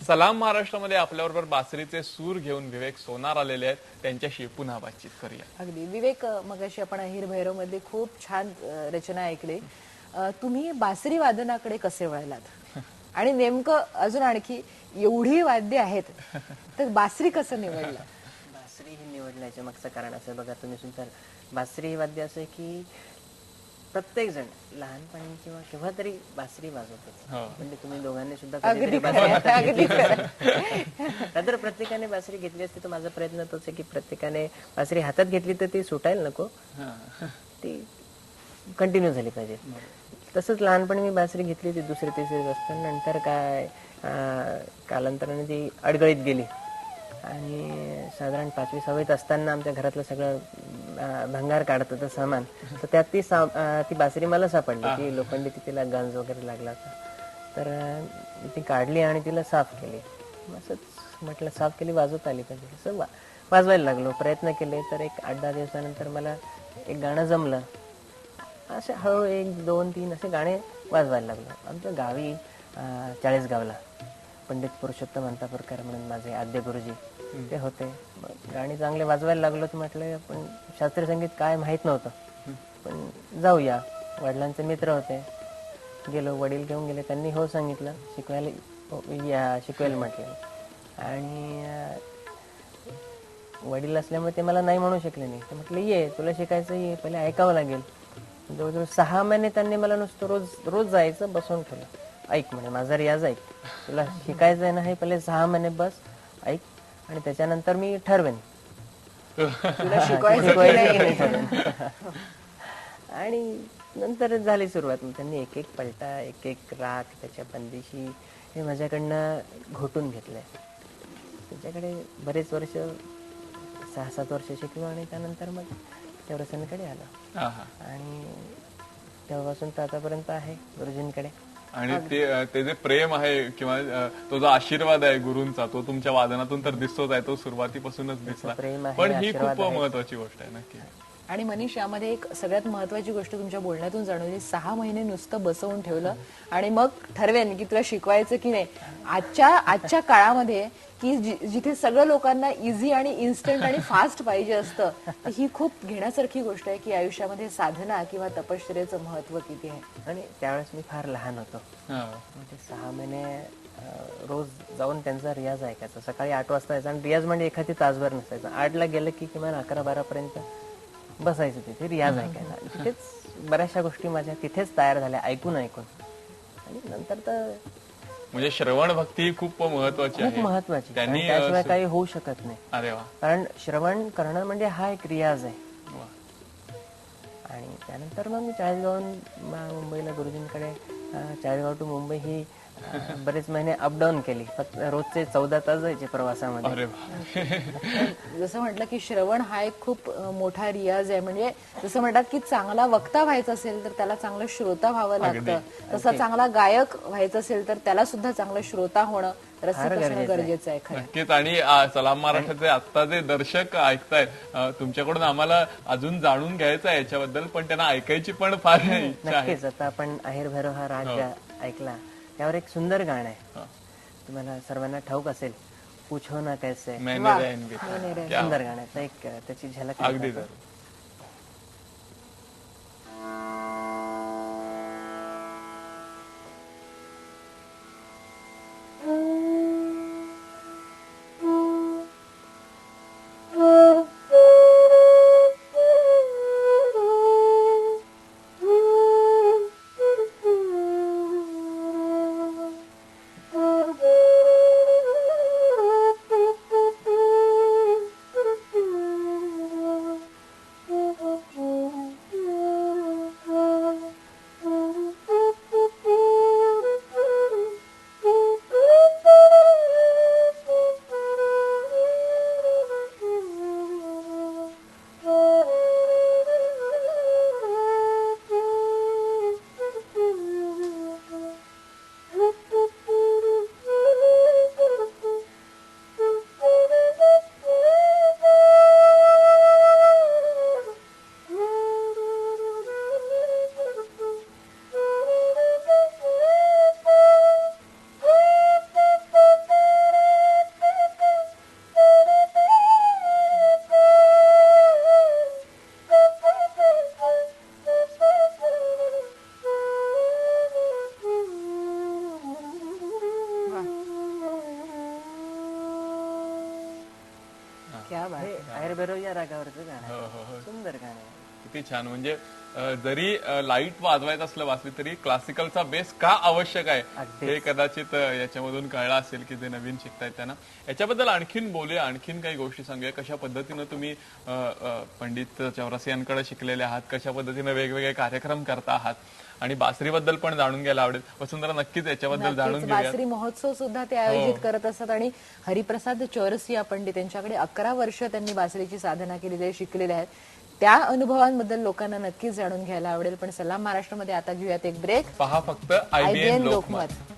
सलाम महाराष्ट्रामध्ये आपल्याबरोबर बासरीचे सूर घेऊन विवेक सोनार आलेले आहेत. त्यांच्याशी पुन्हा बातचीत करूया. अगदी विवेक, मगाशी आपण अहिर भैरव मध्ये खूप छान रचना ऐकली. तुम्ही बासरी वादनाकडे कसे वळलात आणि नेमकं अजून आणखी एवढी वाद्य आहेत तर बासरी कसं निवडलं? बासरी ही निवडण्याचे मागचं कारण असं बघा, तुम्ही सुद्धा बासरी ही वाद्य असं आहे की प्रत्येक जण लहानपणी किंवा केव्हा तरी बासरी वाजवतच. म्हणजे तुम्ही दोघांनी सुद्धा अगदी तर प्रत्येकाने बासरी घेतली असते. तर माझा प्रयत्न तोच आहे की प्रत्येकाने बासरी हातात घेतली तर ती सुटायला नको, ती कंटिन्यू झाली पाहिजे. तसंच लहानपणी मी बासरी घेतली होती दुसरी तिसरी असताना. नंतर काय कालांतराने ती अडगळीत गेली आणि साधारण 5वी 6वीत असताना आमच्या घरातलं सगळं भंगार काढत होतं सामान. तर त्यात ती बासरी मला सापडली. ती लोखंडी, तिला गंज वगैरे लागला होता. तर ती काढली आणि तिला साफ केली. असंच म्हटलं साफ केली, वाजवता आली पाहिजे. असं वाजवायला लागलो, प्रयत्न केले. तर एक 8-10 दिवसानंतर मला एक गाणं जमलं. असे हळू 1, 2, 3 असे गाणे वाजवायला लागलो. आमच्या गावी चाळीसगावला पंडित पुरुषोत्तम अंतापूरकर म्हणून माझे आद्य गुरुजी ते होते. गाणी चांगले वाजवायला लागलो. तर म्हटलं पण शास्त्रीय संगीत काय माहीत नव्हतं, पण जाऊया. वडिलांचे मित्र होते, गेलो. वडील घेऊन गेले, त्यांनी हो सांगितलं, शिकवायला म्हटलं. आणि वडील असल्यामुळे ते मला नाही म्हणू शकले नाही. ते म्हटलं ये, तुला शिकायचं ये, पहिले ऐकावं लागेल. जवळजवळ 6 महिने त्यांनी मला नुसतं रोज जायचं, बसवून ठेवलं. ऐक म्हणे, माझा रियाज ऐक, तुला शिकायचं आहे ना, हे पहिले 6 महिने बस ऐक आणि त्याच्यानंतर मी ठरवेन तुला शिकवायचं. आणि नंतर झाली सुरुवात. त्यांनी एक एक पलटा, एक एक राग, त्याच्या बंदिशी हे माझ्याकडनं घोटून घेतलंय. त्याच्याकडे बरेच वर्ष, 6-7 वर्ष शिकलो आणि त्यानंतर मग देवरसनकडे आलो. आणि तेव्हापासून तर आतापर्यंत आहे गुरुजींकडे. आणि ते जे प्रेम आहे किंवा तो जो आशीर्वाद आहे गुरूंचा, तो तुमच्या वादनातून तर दिसतोच आहे, तो सुरुवातीपासूनच दिसला. पण ही खूप महत्वाची गोष्ट आहे. नक्की. आणि मनीष, यामध्ये एक सगळ्यात महत्वाची गोष्ट तुमच्या बोलण्यातून जाणवली. 6 महिने नुसतं बसवून ठेवलं आणि मग ठरवेन की तुला शिकवायचं की नाही. आजच्या काळामध्ये की जिथे सगळं लोकांना इझी आणि इन्स्टंट आणि फास्ट पाहिजे असतं, तर ही खूप घेण्यासारखी गोष्ट आहे की आयुष्यामध्ये साधना किंवा तपश्चर्याचं महत्व किती आहे. आणि त्यावेळेस मी फार लहान होतो. म्हणजे 6 महिने रोज जाऊन त्यांचा रियाज ऐकायचा. सकाळी 8 वाजता यायचा आणि रियाज म्हणजे एखादी तासभर नसायचा. 8ला गेलं की किमान 11-12 पर्यंत बसायचं तिथे रियाज ऐकायला. तिथेच बऱ्याचशा गोष्टी माझ्या तिथेच तयार झाल्या, ऐकून आणि नंतर तर म्हणजे श्रवण भक्ती खूप महत्वाची आहे, खूप महत्वाची. त्याशिवाय काही होऊ शकत नाही. अरे वा. कारण श्रवण करणं म्हणजे हा एक रियाज आहे. आणि त्यानंतर मग मी चाळीसगावहून मुंबईला गुरुजींकडे, चाळीसगाव टू मुंबई ही बरेच महिने अपडाऊन केली. फक्त रोजचे 14 तास जायचे प्रवासामध्ये. जसं म्हटलं की श्रवण हा एक खूप मोठा रियाज आहे. म्हणजे जसं म्हणतात की चांगला वक्ता व्हायचा असेल तर त्याला चांगलं श्रोता व्हावं लागतं. तसा चांगला गायक व्हायचं असेल तर त्याला सुद्धा चांगलं श्रोता होणं, रसिक असणं गरजेचं आहे. खरं नक्कीच. आणि सलाम महाराष्ट्राचे आता जे दर्शक ऐकतायत, तुमच्याकडून आम्हाला अजून जाणून घ्यायचं आहे याच्याबद्दल, पण त्यांना ऐकायची पण फार इच्छा आहे. नक्कीच. आता आपण अहिर भैरव हा राग ऐकला, त्यावर एक सुंदर गाणं आहे, तुम्हाला सर्वांना ठाऊक असेल, पूछो ना कैसे. सुंदर गाणं आहे. एक त्याची झलक अगदी. गाणं हो, आहे. सुंदर गाणं आहे. किती छान. म्हणजे जरी लाईट वाजवायचं असलं बासरी तरी क्लासिकलचा बेस का आवश्यक आहे हे कदाचित याच्यामधून कळलं असेल की जे नवीन शिकतायत त्यांना. याच्याबद्दल आणखीन बोलूया, आणखीन काही गोष्टी सांगूया. कशा पद्धतीनं तुम्ही पंडित चौरसियांकडे शिकलेले आहात, कशा पद्धतीने वेगवेगळे कार्यक्रम करता आहात, आणि बासरीबद्दल पण जाणून घ्यायला आवडेल. वसुंधरा नक्कीच याच्याबद्दल जाणून नक्कीच. घेऊया. बासरी महोत्सव सुद्धा ते आयोजित करत असतात आणि हरिप्रसाद चौरसिया पंडित यांच्याकडे 11 वर्ष त्यांनी बासरीची साधना केलेली आहे, शिकलेले आहेत. त्या अनुभवांबद्दल लोकांना नक्कीच जाणून घ्यायला आवडेल. पण सलाम महाराष्ट्रामध्ये आता घेऊयात एक ब्रेक. पहा फक्त IBN IBN लोकमत. लोकमत.